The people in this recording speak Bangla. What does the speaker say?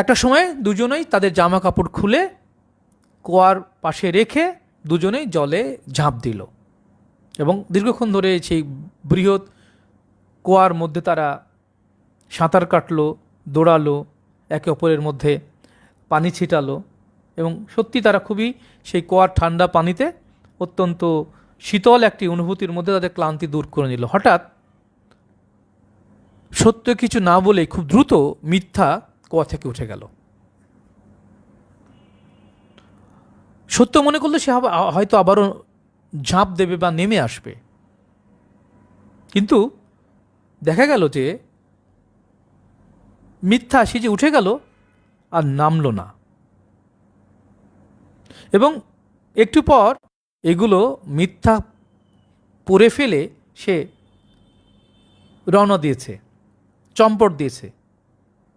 একটা সময় দুজনেই তাদের জামা কাপড় খুলে কুয়ার পাশে রেখে দুজনেই জলে ঝাঁপ দিল এবং দীর্ঘক্ষণ ধরে সেই বৃহৎ কুয়ার মধ্যে তারা সাঁতার কাটলো, দৌড়ালো, একে অপরের মধ্যে পানি ছিটালো এবং সত্যি তারা খুবই সেই কুয়ার ঠান্ডা পানিতে অত্যন্ত শীতল একটি অনুভূতির মধ্যে তাদের ক্লান্তি দূর করে নিল। হঠাৎ সত্য কিছু না বলেই খুব দ্রুত মিথ্যা কুয়া থেকে উঠে গেল। সত্য মনে করলো সে হয়তো আবারও ঝাঁপ দেবে বা নেমে আসবে, কিন্তু দেখা গেল যে মিথ্যা সে যে উঠে গেল আর নামলো না এবং একটু পর এগুলো মিথ্যা পরে ফেলে সে রওনা দিয়েছে, চম্পট দিয়েছে।